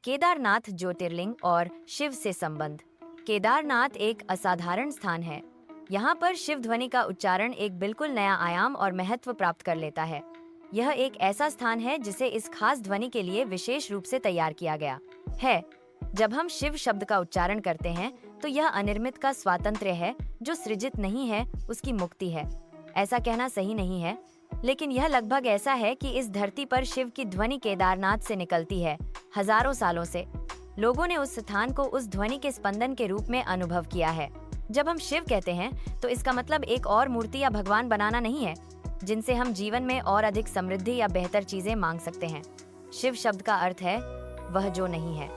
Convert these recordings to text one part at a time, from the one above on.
केदारनाथ ज्योतिर्लिंग और शिव से संबंध। केदारनाथ एक असाधारण स्थान है। यहाँ पर शिव ध्वनि का उच्चारण एक बिल्कुल नया आयाम और महत्व प्राप्त कर लेता है। यह एक ऐसा स्थान है जिसे इस खास ध्वनि के लिए विशेष रूप से तैयार किया गया है। जब हम शिव शब्द का उच्चारण करते हैं तो यह अनिर्मित का स्वातंत्र्य है, जो सृजित नहीं है उसकी मुक्ति है। ऐसा कहना सही नहीं है, लेकिन यह लगभग ऐसा है कि इस धरती पर शिव की ध्वनि केदारनाथ से निकलती है। हजारों सालों से लोगों ने उस स्थान को उस ध्वनि के स्पंदन के रूप में अनुभव किया है। जब हम शिव कहते हैं तो इसका मतलब एक और मूर्ति या भगवान बनाना नहीं है जिनसे हम जीवन में और अधिक समृद्धि या बेहतर चीजें मांग सकते हैं। शिव शब्द का अर्थ है वह जो नहीं है।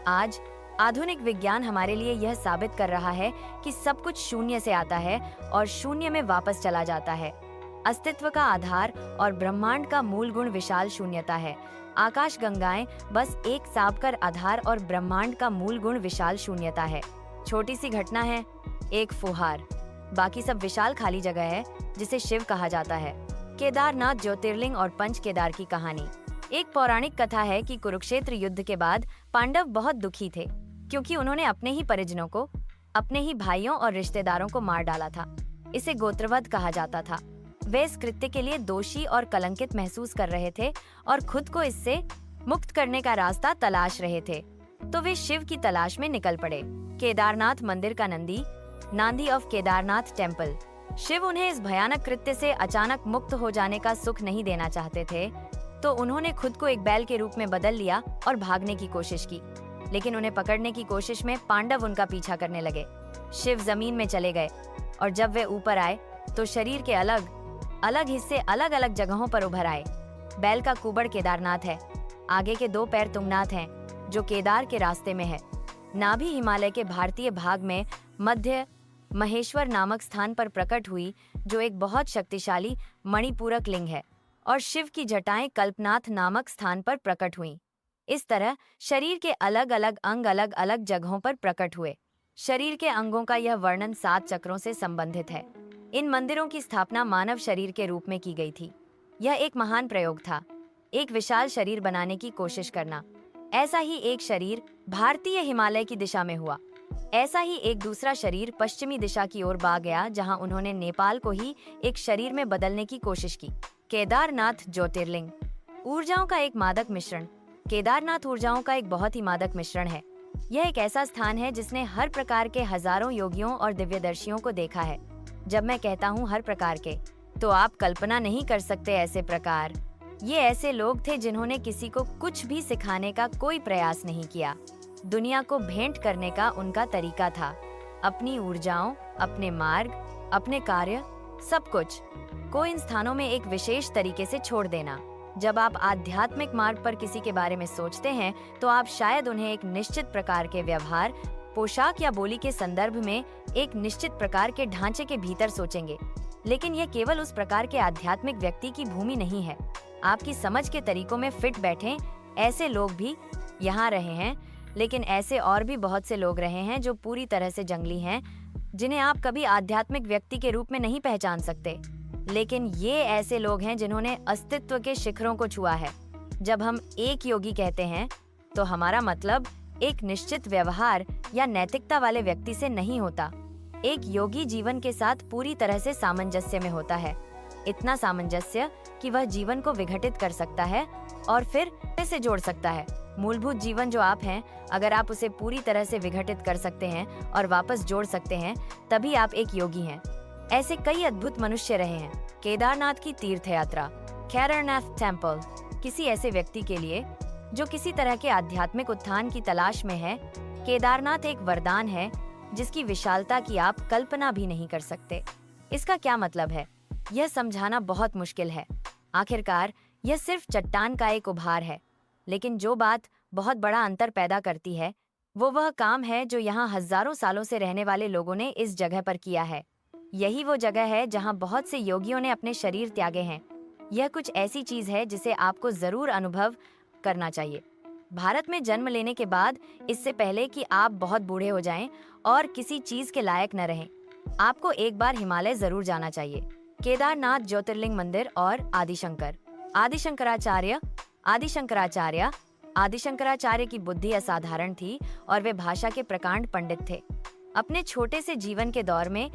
आज आधुनिक विज्ञान हमारे लिए यह साबित कर रहा है कि सब कुछ शून्य से आता है और शून्य में वापस चला जाता है। अस्तित्व का आधार और ब्रह्मांड का मूल गुण विशाल शून्यता है। आकाश गंगाएं बस एक साबकर आधार और ब्रह्मांड का मूल गुण विशाल शून्यता है। छोटी सी घटना है, एक फुहार, बाकी सब विशाल खाली जगह है जिसे शिव कहा जाता है। केदारनाथ ज्योतिर्लिंग और पंच केदार की कहानी। एक पौराणिक कथा है कि कुरुक्षेत्र युद्ध के बाद पांडव बहुत दुखी थे क्योंकि उन्होंने अपने ही परिजनों को, अपने ही भाइयों और रिश्तेदारों को मार डाला था। इसे गोत्रवध कहा जाता था। वे इस कृत्य के लिए दोषी और कलंकित महसूस कर रहे थे और खुद को इससे मुक्त करने का रास्ता तलाश रहे थे। तो वे शिव की तलाश में निकल पड़े। केदारनाथ मंदिर का नांदी ऑफ केदारनाथ टेम्पल। शिव उन्हें इस भयानक कृत्य से अचानक मुक्त हो जाने का सुख नहीं देना चाहते थे, तो उन्होंने खुद को एक बैल के रूप में बदल लिया और भागने की कोशिश की। लेकिन उन्हें पकड़ने की कोशिश में पांडव उनका पीछा करने लगे। शिव जमीन में चले गए और जब वे ऊपर आए तो शरीर के अलग अलग हिस्से अलग अलग जगहों पर उभर आए। बैल का कुबड़ केदारनाथ है, आगे के दो पैर तुंगनाथ हैं, जो केदार के रास्ते में है। नाभि हिमालय के भारतीय भाग में मध्य महेश्वर नामक स्थान पर प्रकट हुई, जो एक बहुत शक्तिशाली मणिपूरक लिंग है, और शिव की जटाएं कल्पनाथ नामक स्थान पर प्रकट हुईं। इस तरह शरीर के अलग अलग अंग अलग अलग जगहों पर प्रकट हुए। शरीर के अंगों का यह वर्णन 7 चक्रों से संबंधित है। इन मंदिरों की स्थापना मानव शरीर के रूप में की गई थी। यह एक महान प्रयोग था, एक विशाल शरीर बनाने की कोशिश करना। ऐसा ही एक शरीर भारतीय हिमालय की दिशा में हुआ। ऐसा ही एक दूसरा शरीर पश्चिमी दिशा की ओर भाग गया, जहां उन्होंने नेपाल को ही एक शरीर में बदलने की कोशिश की। केदारनाथ ज्योतिर्लिंग। ऊर्जाओं का एक मादक मिश्रण। केदारनाथ ऊर्जाओं का एक बहुत ही मादक मिश्रण है। यह एक ऐसा स्थान है जिसने हर प्रकार के हजारों योगियों और दिव्यदर्शियों को देखा है। जब मैं कहता हूँ हर प्रकार के, तो आप कल्पना नहीं कर सकते ऐसे प्रकार। ये ऐसे लोग थे जिन्होंने किसी को कुछ भी सिखाने का कोई प्रयास नहीं किया। दुनिया को भेंट करने का उनका तरीका था। अपनी ऊर्जाओं, अपने मार्ग, अपने कार्य, सब कुछ को इन स्थानों में एक विशेष तरीके से छोड़ देना। जब आप आध्यात्मिक मार्ग पर किसी के बारे में सोचते हैं तो आप शायद उन्हें एक निश्चित प्रकार के व्यवहार, पोशाक या बोली के संदर्भ में एक निश्चित प्रकार के ढांचे के भीतर सोचेंगे। लेकिन यह केवल उस प्रकार के आध्यात्मिक व्यक्ति की भूमि नहीं है। आपकी समझ के तरीकों में फिट बैठे ऐसे लोग भी यहाँ रहे हैं, लेकिन ऐसे और भी बहुत से लोग रहे हैं जो पूरी तरह से जंगली हैं, जिन्हें आप कभी आध्यात्मिक व्यक्ति के रूप में नहीं पहचान सकते। लेकिन ये ऐसे लोग हैं जिन्होंने अस्तित्व के शिखरों को छुआ है। जब हम एक योगी कहते हैं तो हमारा मतलब एक निश्चित व्यवहार या नैतिकता वाले व्यक्ति से नहीं होता। एक योगी जीवन के साथ पूरी तरह से सामंजस्य में होता है। इतना सामंजस्य कि वह जीवन को विघटित कर सकता है और फिर इसे जोड़ सकता है। मूलभूत जीवन जो आप हैं, अगर आप उसे पूरी तरह से विघटित कर सकते हैं और वापस जोड़ सकते हैं, तभी आप एक योगी हैं। ऐसे कई अद्भुत मनुष्य रहे हैं। केदारनाथ की तीर्थ यात्रा। केदारनाथ टेम्पल। किसी ऐसे व्यक्ति के लिए जो किसी तरह के आध्यात्मिक उत्थान की तलाश में है, केदारनाथ एक वरदान है जिसकी विशालता की आप कल्पना भी नहीं कर सकते। इसका क्या मतलब है, यह समझाना बहुत मुश्किल है। आखिरकार यह सिर्फ चट्टान का एक उभार है, लेकिन जो बात बहुत बड़ा अंतर पैदा करती है, वो वह काम है जो यहाँ हजारों सालों से रहने वाले लोगों ने इस जगह पर किया है। यही वो जगह है जहाँ बहुत से योगियों ने अपने शरीर त्यागे हैं। यह कुछ ऐसी चीज है जिसे आपको जरूर अनुभव करना चाहिए। भारत में जन्म लेने के बाद, इससे पहले कि आप बहुत बूढ़े हो जाएं और किसी चीज के लायक न रहें, आपको एक बार हिमालय जरूर जाना चाहिए। केदारनाथ ज्योतिर्लिंग मंदिर और आदिशंकराचार्य आदि शंकराचार्य की बुद्धि असाधारण थी और वे भाषा के प्रकांड पंडित थे। अपने छोटे से जीवन के दौर में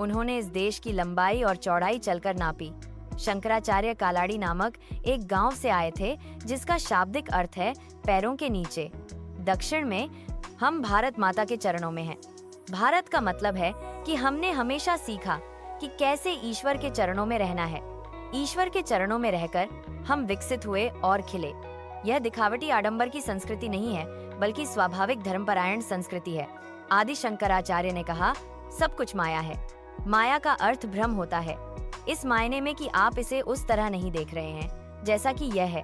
उन्होंने इस देश की लंबाई और चौड़ाई चलकर नापी। शंकराचार्य कालाड़ी नामक एक गांव से आए थे, जिसका शाब्दिक अर्थ है पैरों के नीचे। दक्षिण में हम भारत माता के चरणों में हैं। भारत का मतलब है कि हमने हमेशा सीखा कि कैसे ईश्वर के चरणों में रहना है। ईश्वर के चरणों में रहकर हम विकसित हुए और खिले। यह दिखावटी आडंबर की संस्कृति नहीं है, बल्कि स्वाभाविक धर्मपरायण संस्कृति है। आदि शंकराचार्य ने कहा, सब कुछ माया है। माया का अर्थ भ्रम होता है, इस मायने में कि आप इसे उस तरह नहीं देख रहे हैं जैसा कि यह है।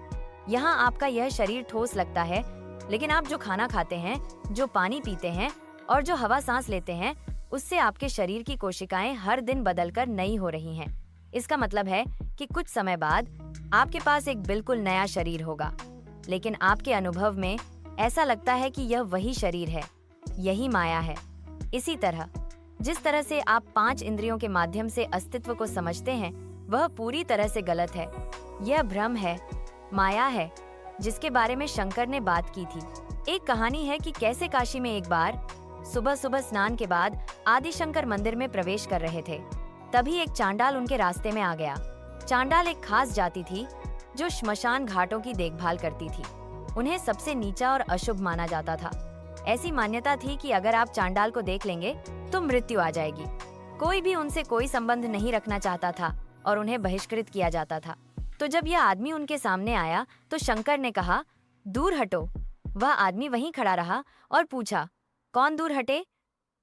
यहाँ आपका यह शरीर ठोस लगता है, लेकिन आप जो खाना खाते हैं, जो पानी पीते हैं और जो हवा सांस लेते हैं, उससे आपके शरीर की कोशिकाएं हर दिन बदलकर नई हो रही हैं। इसका मतलब है कि कुछ समय बाद आपके पास एक बिल्कुल नया शरीर होगा, लेकिन आपके अनुभव में ऐसा लगता है कि यह वही शरीर है। यही माया है। इसी तरह जिस तरह से आप 5 इंद्रियों के माध्यम से अस्तित्व को समझते हैं, वह पूरी तरह से गलत है। यह भ्रम है, माया है, जिसके बारे में शंकर ने बात की थी। एक कहानी है कि कैसे काशी में एक बार सुबह सुबह स्नान के बाद आदि शंकर मंदिर में प्रवेश कर रहे थे। तभी एक चांडाल उनके रास्ते में आ गया। चांडाल एक खास जाति थी जो श्मशान घाटों की देखभाल करती थी। उन्हें सबसे नीचा और अशुभ माना जाता था। ऐसी मान्यता थी कि अगर आप चांडाल को देख लेंगे तो मृत्यु आ जाएगी। कोई भी उनसे कोई संबंध नहीं रखना चाहता था और उन्हें बहिष्कृत किया जाता था। तो जब यह आदमी उनके सामने आया तो शंकर ने कहा, दूर हटो। वह आदमी वहीं खड़ा रहा और पूछा, कौन दूर हटे,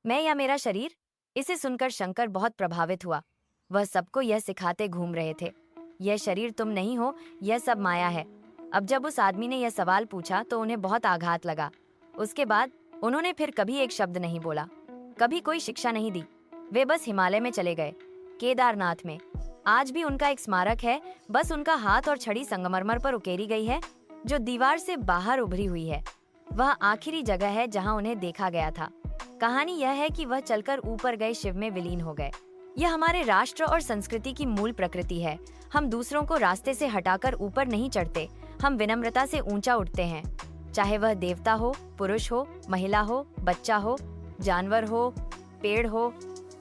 मैं या मेरा शरीर? इसे सुनकर शंकर बहुत प्रभावित हुआ। वह सबको यह सिखाते घूम रहे थे, यह शरीर तुम नहीं हो, यह सब माया है। अब जब उस आदमी ने यह सवाल पूछा तो उन्हें बहुत आघात लगा। उसके बाद उन्होंने फिर कभी एक शब्द नहीं बोला, कभी कोई शिक्षा नहीं दी। वे बस हिमालय में चले गए, केदारनाथ में। आज भी उनका एक स्मारक है, बस उनका हाथ और छड़ी संगमरमर पर उकेरी गई है, जो दीवार से बाहर उभरी हुई है। वह आखिरी जगह है जहां उन्हें देखा गया था। कहानी यह है कि वह चलकर ऊपर गए शिव में विलीन हो गए। यह हमारे राष्ट्र और संस्कृति की मूल प्रकृति है। हम दूसरों को रास्ते से हटाकर ऊपर नहीं चढ़ते, हम विनम्रता से ऊंचा उठते हैं। चाहे वह देवता हो, पुरुष हो, महिला हो, बच्चा हो, जानवर हो, पेड़ हो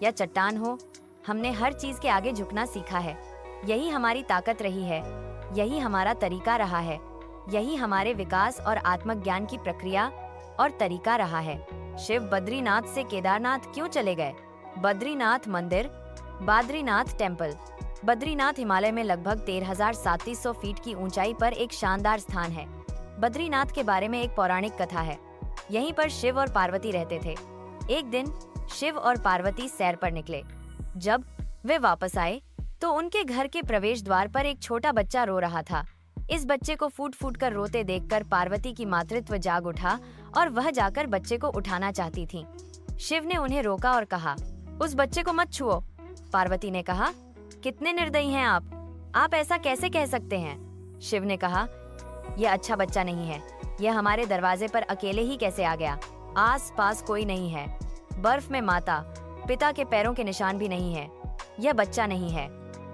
या चट्टान हो, हमने हर चीज के आगे झुकना सीखा है। यही हमारी ताकत रही है, यही हमारा तरीका रहा है, यही हमारे विकास और आत्मज्ञान की प्रक्रिया और तरीका रहा है। शिव बद्रीनाथ से केदारनाथ क्यों चले गए? बद्रीनाथ मंदिर, बद्रीनाथ टेम्पल। बद्रीनाथ हिमालय में लगभग 13,700 फीट की ऊंचाई पर एक शानदार स्थान है। बद्रीनाथ के बारे में एक पौराणिक कथा है। यहीं पर शिव और पार्वती रहते थे। एक दिन शिव और पार्वती सैर पर निकले। जब वे वापस आए तो उनके घर के प्रवेश द्वार पर एक छोटा बच्चा रो रहा था। इस बच्चे को फूट फूट कर रोते देखकर पार्वती की मातृत्व जाग उठा और वह जाकर बच्चे को उठाना चाहती थी। शिव ने उन्हें रोका और कहा, उस बच्चे को मत छुओ। पार्वती ने कहा, कितने निर्दयी हैं आप ऐसा कैसे कह सकते हैं? शिव ने कहा, यह अच्छा बच्चा नहीं है। यह हमारे दरवाजे पर अकेले ही कैसे आ गया? आस पास कोई नहीं है। बर्फ में माता पिता के पैरों के निशान भी नहीं है। यह बच्चा नहीं है।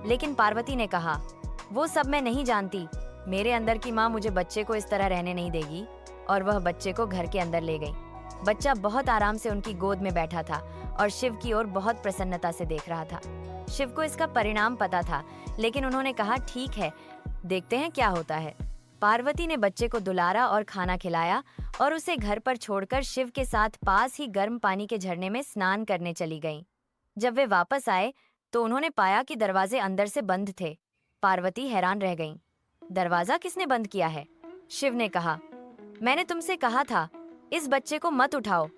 लेकिन पार्वती ने कहा, वो सब मैं नहीं जानती। मेरे अंदर की माँ मुझे बच्चे को इस तरह रहने नहीं देगी। और वह बच्चे को घर के अंदर ले गई। बच्चा बहुत आराम से उनकी गोद में बैठा था और शिव की ओर बहुत प्रसन्नता से देख रहा था। शिव को इसका परिणाम पता था, लेकिन उन्होंने कहा, ठीक है, देखते हैं क्या होता है। पार्वती ने बच्चे को दुलारा और खाना खिलाया और उसे घर पर छोड़कर शिव के साथ पास ही गर्म पानी के झरने में स्नान करने चली गईं। जब वे वापस आए तो उन्होंने पाया कि दरवाजे अंदर से बंद थे। पार्वती हैरान रह गईं। दरवाजा किसने बंद किया है? शिव ने कहा, मैंने तुमसे कहा था इस बच्चे को मत उठाओ।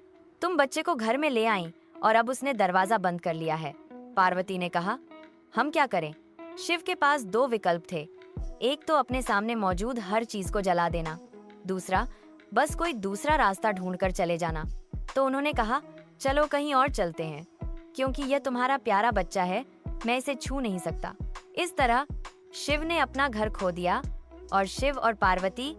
तुम बच्चे को घर में ले आईं और अब उसने दरवाजा बंद कर लिया है। पार्वती ने कहा, हम क्या करें? शिव के पास 2 विकल्प थे। एक तो अपने सामने मौजूद हर चीज को जला देना, दूसरा बस कोई दूसरा रास्ता ढूंढकर चले जाना। तो उन्होंने कहा, चलो कहीं और चलते हैं, क्योंकि यह तुम्हारा प्यारा बच्चा है, मैं इसे छू नहीं सकता। इस तरह शिव ने अपना घर खो दिया और शिव और पार्वती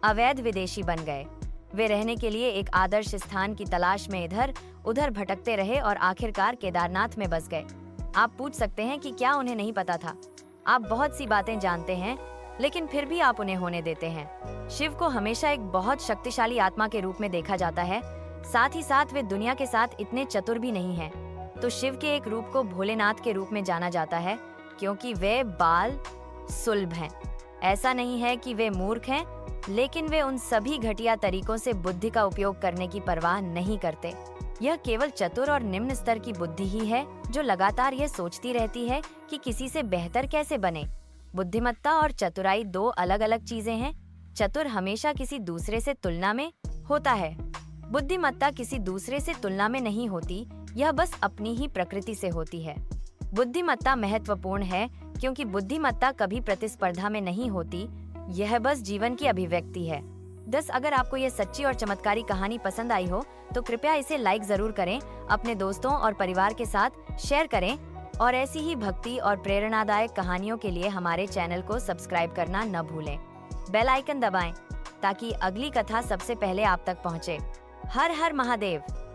अवैध विदेशी बन गए। वे रहने के लिए एक आदर्श स्थान की तलाश में इधर उधर भटकते रहे और आखिरकार केदारनाथ में बस गए। आप पूछ सकते हैं कि क्या उन्हें नहीं पता था? आप बहुत सी बातें जानते हैं, लेकिन फिर भी आप उन्हें होने देते हैं। शिव को हमेशा एक बहुत शक्तिशाली आत्मा के रूप में देखा जाता है, साथ ही साथ वे दुनिया के साथ इतने चतुर भी नहीं हैं। तो शिव के एक रूप को भोलेनाथ के रूप में जाना जाता है, क्योंकि वे बाल सुलभ हैं। ऐसा नहीं है कि वे मूर्ख हैं, लेकिन वे उन सभी घटिया तरीकों से बुद्धि का उपयोग करने की परवाह नहीं करते। यह केवल चतुर और निम्न स्तर की बुद्धि ही है जो लगातार यह सोचती रहती है कि किसी से बेहतर कैसे बने। बुद्धिमत्ता और चतुराई दो अलग अलग चीजें हैं। चतुर हमेशा किसी दूसरे से तुलना में होता है, बुद्धिमत्ता किसी दूसरे से तुलना में नहीं होती, यह बस अपनी ही प्रकृति से होती है। बुद्धिमत्ता महत्वपूर्ण है क्योंकि बुद्धिमत्ता कभी प्रतिस्पर्धा में नहीं होती, यह बस जीवन की अभिव्यक्ति है। 10 अगर आपको यह सच्ची और चमत्कारी कहानी पसंद आई हो तो कृपया इसे लाइक जरूर करें, अपने दोस्तों और परिवार के साथ शेयर करें और ऐसी ही भक्ति और प्रेरणादायक कहानियों के लिए हमारे चैनल को सब्सक्राइब करना न भूलें। बेल आइकन दबाएं ताकि अगली कथा सबसे पहले आप तक पहुंचे। हर हर महादेव।